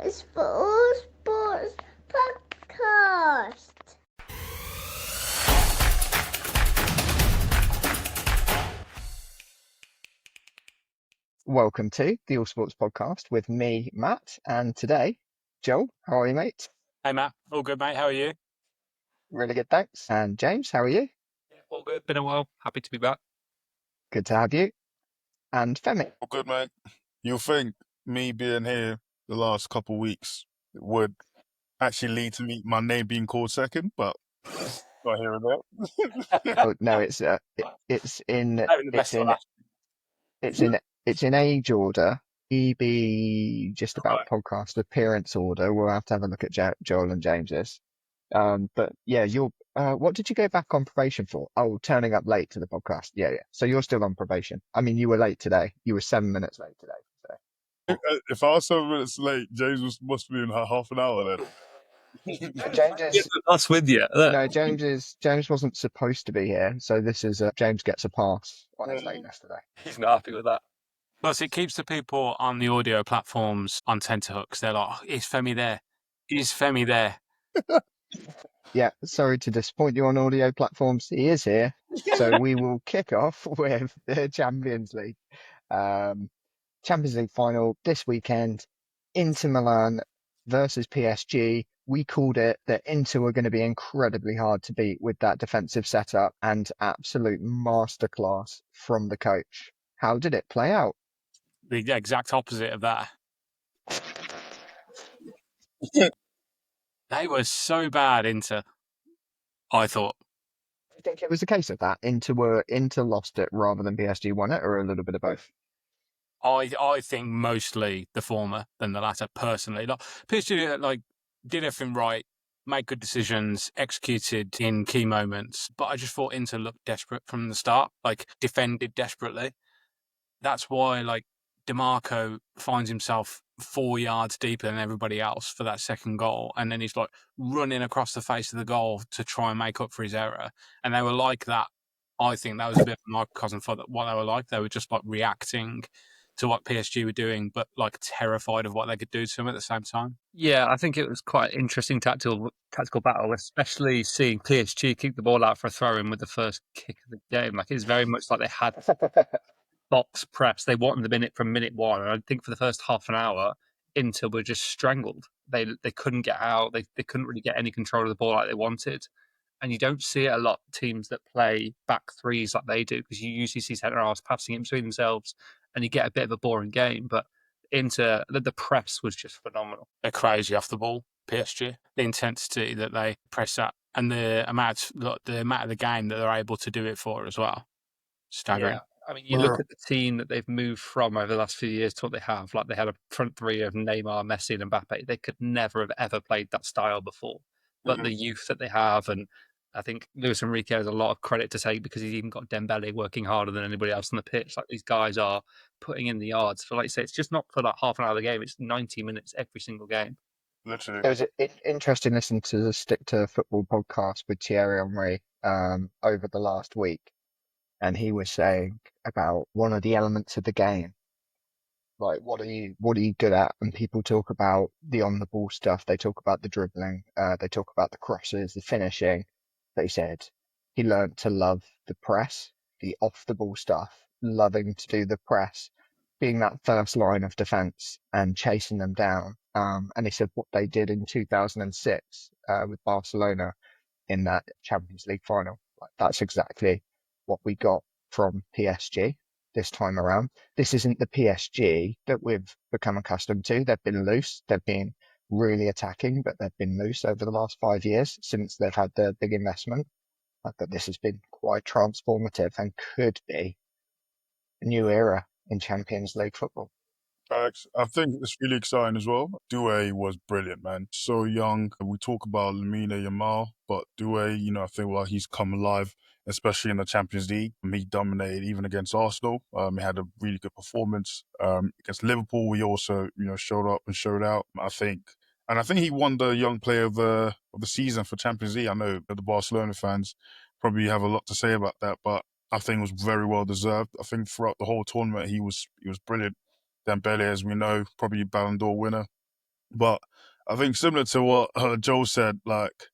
Sports Podcast. Welcome to the All Sports Podcast with me, Matt, and today, Joel. How are you, mate? Hey Matt, all good mate, how are you? Really good, thanks. And James, how are you? All good. Been a while. Happy to be back. Good to have you. And Femi. All good, mate. You'll think me being here the last couple of weeks would actually lead to my name being called second, but not here and there. Oh no, it's in age order. Be just about podcast appearance order. We'll have to have a look at Joel and James's. But yeah, what did you go back on probation for? Oh, turning up late to the podcast. Yeah. So you're still on probation. I mean, you were late today. You were 7 minutes late today. So. If I was 7 minutes late, James must be in half an hour then. Us with you. No, James wasn't supposed to be here, so this is James gets a pass on his lateness today. He's not happy with that. Plus, it keeps the people on the audio platforms on tenterhooks. They're like, is Femi there? Is Femi there? Yeah, sorry to disappoint you on audio platforms. He is here. So we will kick off with the Champions League. Champions League final this weekend. Inter Milan versus PSG. We called it that Inter were going to be incredibly hard to beat with that defensive setup and absolute masterclass from the coach. How did it play out? The exact opposite of that. They were so bad, Inter, I thought. I think it was a case of that. Inter lost it rather than PSG won it, or a little bit of both. I think mostly the former than the latter, personally. Like, PSG did everything right, made good decisions, executed in key moments, but I just thought Inter looked desperate from the start, defended desperately. That's why DiMarco finds himself 4 yards deeper than everybody else for that second goal, and then he's running across the face of the goal to try and make up for his error. And they were like that. I think that was a bit of a microcosm for what they were like. They were just reacting to what PSG were doing, but terrified of what they could do to them at the same time. Yeah, I think it was quite an interesting tactical battle, especially seeing PSG kick the ball out for a throw-in with the first kick of the game. It's very much like they had box press. They wanted them in it from minute one. And I think for the first half an hour, Inter were just strangled. They couldn't get out. They couldn't really get any control of the ball like they wanted. And you don't see it a lot teams that play back threes like they do, because you usually see centre halves passing it between themselves and you get a bit of a boring game. But Inter, the press was just phenomenal. They're crazy off the ball, PSG. The intensity that they press at and the amount of the game that they're able to do it for as well. Staggering. Yeah. I mean, you look at the team that they've moved from over the last few years to what they have. They had a front three of Neymar, Messi, and Mbappe. They could never have ever played that style before. But the youth that they have, and I think Luis Enrique has a lot of credit to take because he's even got Dembele working harder than anybody else on the pitch. These guys are putting in the yards. So, like you say, it's just not for half an hour of the game. It's 90 minutes every single game. Literally. It was interesting listening to the Stick to Football podcast with Thierry Henry over the last week. And he was saying about one of the elements of the game. What are you good at? And people talk about the on the ball stuff. They talk about the dribbling. They talk about the crosses, the finishing. They said he learned to love the press, the off the ball stuff, loving to do the press, being that first line of defense and chasing them down. And he said what they did in 2006 with Barcelona in that Champions League final. That's exactly what we got from PSG this time around. This isn't the PSG that we've become accustomed to. They've been loose. They've been really attacking, but they've been loose over the last 5 years since they've had the big investment. But this has been quite transformative and could be a new era in Champions League football. I think it's really exciting as well. Doué was brilliant, man. So young. We talk about Lamine Yamal, but Doué, I think he's come alive, especially in the Champions League. He dominated even against Arsenal. He had a really good performance. Against Liverpool, we also, showed up and showed out. I think he won the Young Player of the season for Champions League. I know that the Barcelona fans probably have a lot to say about that, but I think it was very well deserved. I think throughout the whole tournament, he was brilliant. Dembele, as we know, probably Ballon d'Or winner. But I think similar to what Joe said, like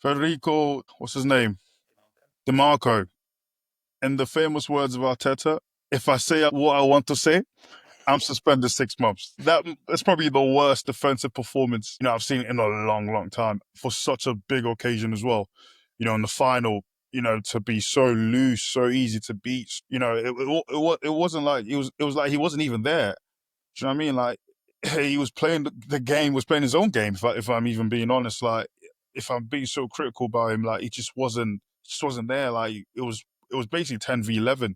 Federico, what's his name? DeMarco. In the famous words of Arteta, if I say what I want to say, I'm suspended 6 months. That's probably the worst defensive performance, I've seen in a long, long time for such a big occasion as well. In the final, to be so loose, so easy to beat. It wasn't like it was like he wasn't even there. Do you know what I mean? Like he was playing the game, was playing his own game. If I'm even being honest, like if I'm being so critical about him, like he just wasn't there. Like it was basically 10v11.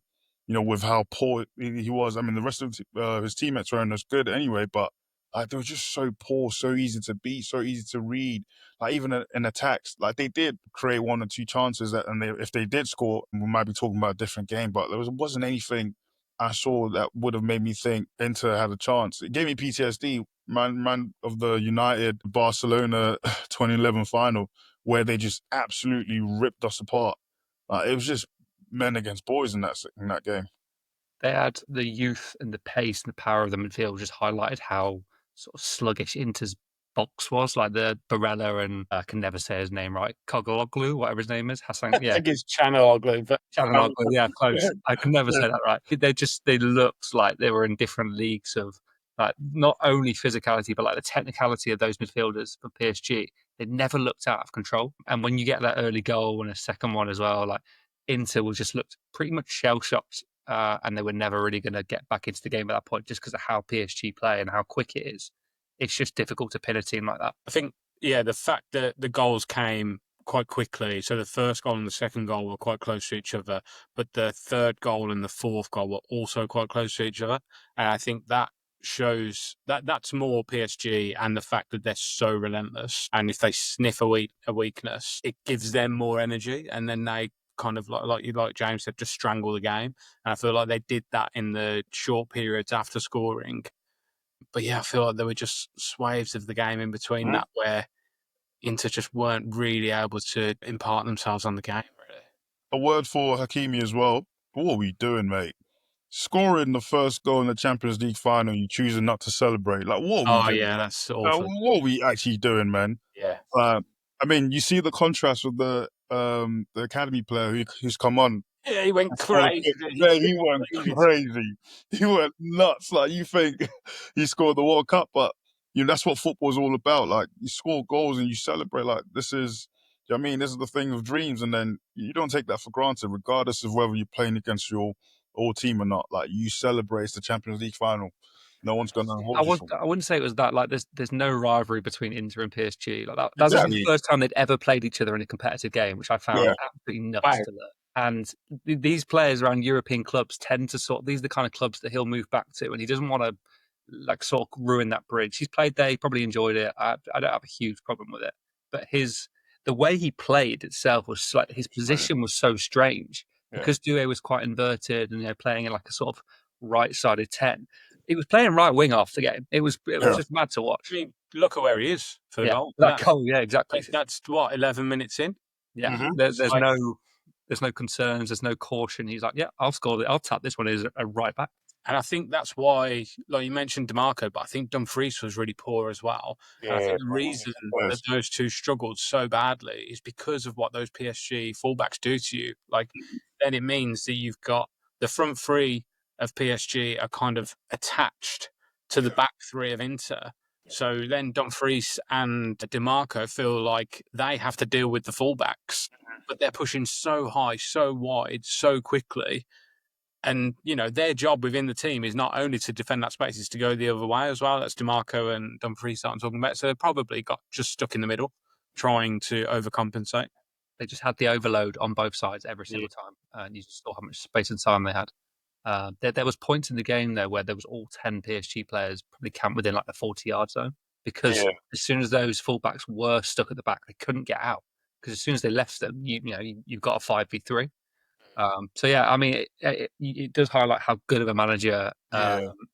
With how poor he was. I mean, the rest of his teammates weren't as good anyway, but they were just so poor, so easy to beat, so easy to read. Like even in attacks, like they did create 1 or 2 chances, if they did score, we might be talking about a different game. But there wasn't anything I saw that would have made me think Inter had a chance. It gave me PTSD, man of the United Barcelona 2011 final, where they just absolutely ripped us apart. It was just men against boys in that game. They had the youth and the pace and the power of the midfield just highlighted how sort of sluggish Inter's box was. Like the Barella and I can never say his name right, Kogologlu, whatever his name is, Hassan. I Yeah, think it's Chaneloglu, but Çalhanoğlu, yeah, close. I can never say that right. They looked like they were in different leagues of like not only physicality but like the technicality of those midfielders for PSG. They never looked out of control. And when you get that early goal and a second one as well, like Inter was just looked pretty much shell shocked, and they were never really going to get back into the game at that point just because of how PSG play and how quick it is. It's just difficult to pin a team like that. I think, the fact that the goals came quite quickly. So the first goal and the second goal were quite close to each other, but the third goal and the fourth goal were also quite close to each other. And I think that shows that's more PSG and the fact that they're so relentless. And if they sniff a weakness, it gives them more energy, and then they kind of like James said, just strangle the game. And I feel like they did that in the short periods after scoring. But yeah, I feel like there were just swaths of the game in between that where Inter just weren't really able to impart themselves on the game, really. A word for Hakimi as well. What are we doing, mate? Scoring the first goal in the Champions League final, you choosing not to celebrate. Like, what are we doing? Yeah, that's awful. What are we actually doing, man? Yeah. I mean, you see the contrast with the academy player who's come on. Yeah, he went crazy. Yeah, he went crazy. He went nuts. Like, you think he scored the World Cup, but that's what football's all about. Like, you score goals and you celebrate. Like, this is, this is the thing of dreams, and then you don't take that for granted, regardless of whether you're playing against your old team or not. Like, you celebrate. It's the Champions League final. No one's gonna hold you. I wouldn't say it was that. Like, there's no rivalry between Inter and PSG. Like that Exactly. was the first time they'd ever played each other in a competitive game, which I found absolutely nuts to learn. And these players around European clubs tend to these are the kind of clubs that he'll move back to, and he doesn't want to like sort of ruin that bridge. He's played there, he probably enjoyed it. I don't have a huge problem with it, but the way he played itself was like his position was so strange because Doué was quite inverted and playing in like a sort of right-sided 10. He was playing right wing half the game. It was just mad to watch. I mean, look at where he is for the goal. That goal, yeah, exactly. That's what 11 minutes in. Yeah, there's no concerns, there's no caution. He's like, yeah, I'll score it. I'll tap this one as a right back. And I think that's why, like you mentioned DeMarco, but I think Dumfries was really poor as well. And I think the reason that those two struggled so badly is because of what those PSG fullbacks do to you. Like, then it means that you've got the front three of PSG are kind of attached to the back three of Inter. So then Dumfries and DeMarco feel like they have to deal with the fullbacks, but they're pushing so high, so wide, so quickly. And, their job within the team is not only to defend that space, it's to go the other way as well. That's DeMarco and Dumfries that I'm talking about. So they probably got just stuck in the middle, trying to overcompensate. They just had the overload on both sides every single time. And you saw how much space and time they had. There was points in the game there where there was all 10 PSG players probably camped within like the 40-yard zone. Because as soon as those fullbacks were stuck at the back, they couldn't get out. Because as soon as they left them, you've got a 5v3. So yeah, I mean, it does highlight how good of a manager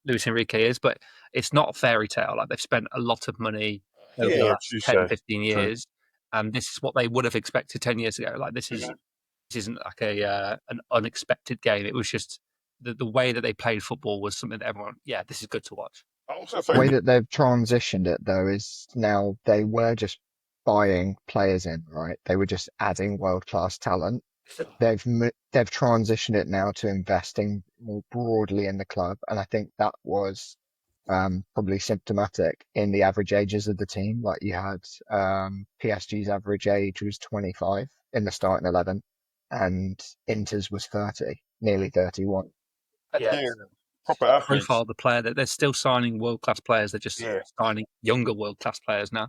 Luis Enrique is, but it's not a fairy tale. Like, they've spent a lot of money over the last 10, 15 years, and this is what they would have expected 10 years ago. Like, this isn't like an unexpected game. It was just the way that they played football was something that everyone, this is good to watch. I also The way think, that they've transitioned it though is now they were just buying players in, right? They were just adding world-class talent. They've transitioned it now to investing more broadly in the club, and I think that was probably symptomatic in the average ages of the team. Like you had PSG's average age was 25 in the starting 11, and Inter's was 30, nearly 31. Yeah. yeah, proper athletes. Profile of the player that they're still signing world class players. They're just Yeah, signing younger world class players now.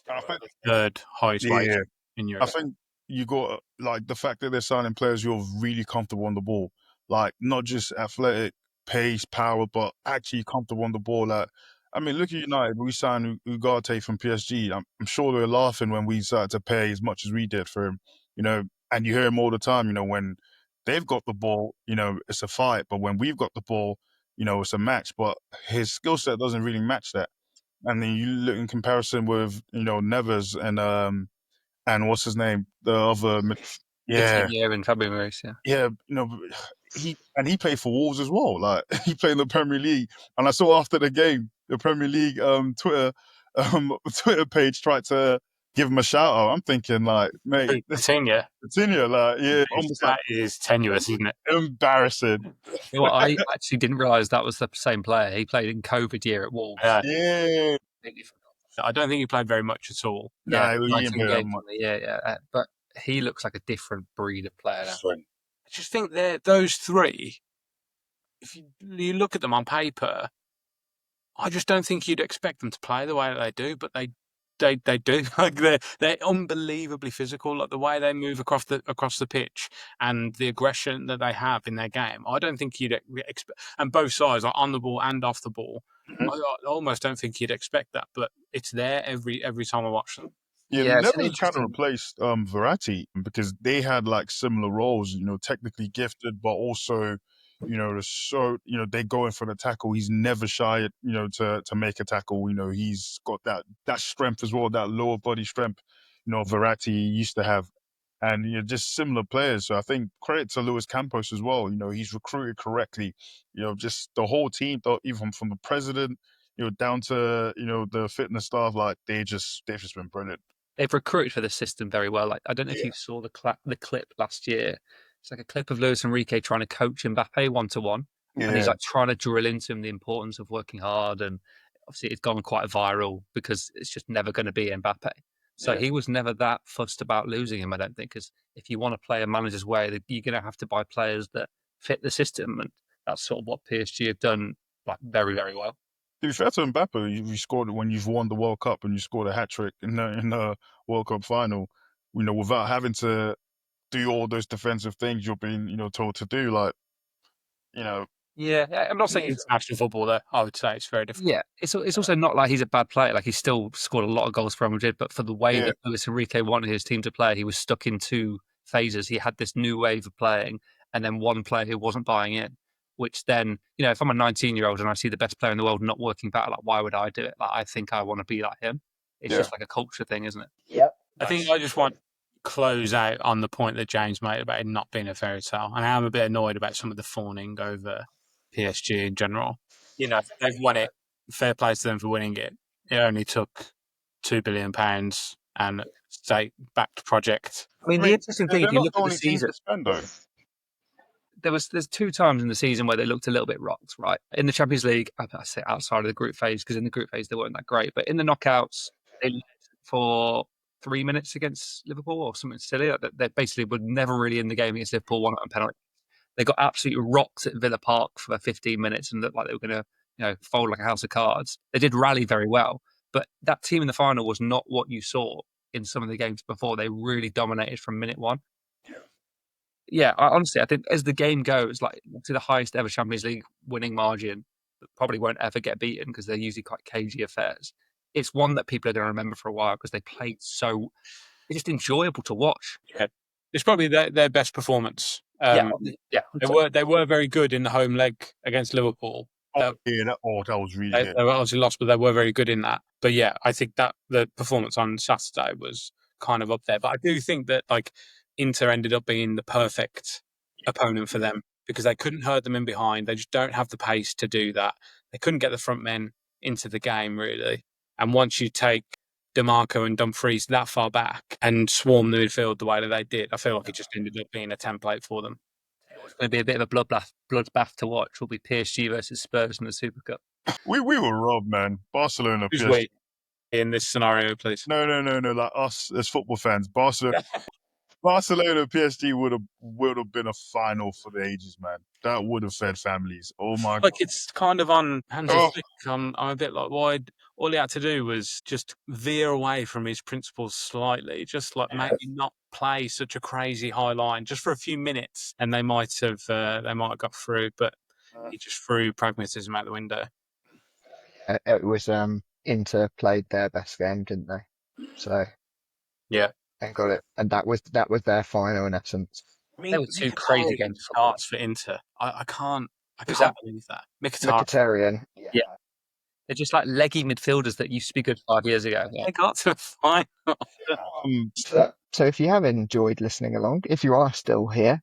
I think, Third highest wage yeah, in I Europe. think you got like the fact that they're signing players who are really comfortable on the ball, like not just athletic pace, power, but actually comfortable on the ball. Like, I mean, look at United. We signed Ugarte from PSG. I'm sure they were laughing when we started to pay as much as we did for him, you know. And you hear him all the time, you know, when they've got the ball, you know, it's a fight, but when we've got the ball, you know, it's a match. But his skill set doesn't really match that. And then you look in comparison with, you know, Neves and what's his name? The other, yeah, Coutinho and Fabio Maurice, yeah. yeah, you know, he played for Wolves as well. Like he played in the Premier League, and I saw after the game, the Premier League Twitter Twitter page tried to give him a shout out. I'm thinking like, mate, this Coutinho, Coutinho, like, yeah, almost like that is tenuous, isn't it? embarrassing. You know what, I actually didn't realise that was the same player. He played in COVID year at Wolves. Yeah. Yeah, Completely forgot. I don't think he played very much at all. nah, Yeah, he 19 didn't play that games. much. Yeah. But he looks like a different breed of player now. I just think that those three, if you look at them on paper, I just don't think you'd expect them to play the way that they do, but they do. Like they're unbelievably physical. Like the way they move across the pitch and the aggression that they have in their game. I don't think you'd expect, and both sides, like on the ball and off the ball. Mhm. I almost don't think you'd expect that, but it's there every time I watch them. Yeah, Yeah, it's an Nevers kind of interesting. replaced Verratti because they had like similar roles, you know, technically gifted, but also, you know, they go in for the tackle. He's never shy, you know, to make a tackle. You know, he's got that strength as well, that lower body strength, you know, Verratti used to have, and you know, just similar players. So I think credit to Luis Campos as well. You know, he's recruited correctly. You know, just the whole team, even from the president, you know, down to the fitness staff, like they've just been brilliant. They've recruited for the system very well. Like, I don't know if Yeah. you saw the clip last year. It's like a clip of Luis Enrique trying to coach Mbappe 1-1, and he's Yeah, like trying to drill into him the importance of working hard. And obviously, it's gone quite viral because it's just never going to be Mbappe. So Yeah. he was never that fussed about losing him, I don't think, because if you want to play a manager's way, you're going to have to buy players that fit the system, and that's sort of what PSG have done, like very, very well. to be fair to Mbappe, you scored when you've won the World Cup and you scored a hat trick in the World Cup final. You know, without having to do all those defensive things you're being told to do. Like, you know, Yeah, I'm not saying International football, though, I would say it's very different. yeah, it's also not like he's a bad player. Like, he still scored a lot of goals for Real Madrid, but for the way yeah, that Luis Enrique wanted his team to play, he was stuck in two phases. He had this new wave of playing, and then one player who wasn't buying in. Which then, if I'm a 19-year-old and I see the best player in the world not working better, like, why would I do it? Like, I think I want to be like him. It's yeah. just like a culture thing, isn't it? Yep. I think I just want to close out on the point that James made about it not being a fairy tale. And I am a bit annoyed about some of the fawning over PSG in general. You know, they've won it. Fair play to them for winning it. It only took £2 billion and state-backed project. I mean, I the mean, interesting they're thing, if you not look the at the only team season, to spend though. there's two times in the season where they looked a little bit rocked, right? In the Champions League, I say outside of the group phase, because in the group phase they weren't that great, but in the knockouts, they led for 3 minutes against Liverpool or something silly. Like, they basically were never really in the game against Liverpool, won on penalty. They got absolutely rocked at Villa Park for 15 minutes and looked like they were going to, fold like a house of cards. They did rally very well, but that team in the final was not what you saw in some of the games before. They really dominated from minute one. Yeah, honestly, I think as the game goes, like, to the highest ever Champions League winning margin, that probably won't ever get beaten because they're usually quite cagey affairs. It's one that people are going to remember for a while because they played so. It's just enjoyable to watch. It's probably their best performance. Yeah. They were very good in the home leg against Liverpool. Yeah, that was really They good. were obviously lost, but they were very good in that. But yeah, I think that the performance on Saturday was kind of up there. But I do think that like Inter ended up being the perfect opponent for them because they couldn't hurt them in behind. They just don't have the pace to do that. They couldn't get the front men into the game, really. And once you take DeMarco and Dumfries that far back and swarm the midfield the way that they did, I feel like it just ended up being a template for them. It's going to be a bit of a bloodbath to watch. Will be PSG versus Spurs in the Super Cup. We were robbed, man. Barcelona, Who's PSG. we in this scenario, please? No. Like us as football fans, Barcelona, PSG would have been a final for the ages, man. That would have fed families. Oh my Like, it's kind of on Hansi Oh. Flick. I'm a bit like, why? All he had to do was just veer away from his principles slightly, just like maybe not play such a crazy high line just for a few minutes, and they might have got through. But he just threw pragmatism out the window. It was Inter played their best game, didn't they? So Yeah. and got it, and that was their final in essence. I mean, They were two crazy Mkhitaryan games. starts for Inter. I can't Who's that? believe that. Mkhitaryan. Mkhitaryan. Yeah. They're just like leggy midfielders that used to be good 5 years ago. Yeah. They got to the final. So if you have enjoyed listening along, if you are still here,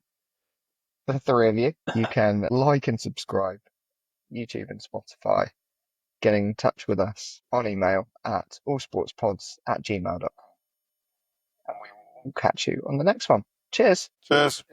the three of you, you can like and subscribe, YouTube and Spotify. Get in touch with us on email at allsportspods@gmail.com. And we will catch you on the next one. Cheers. Cheers.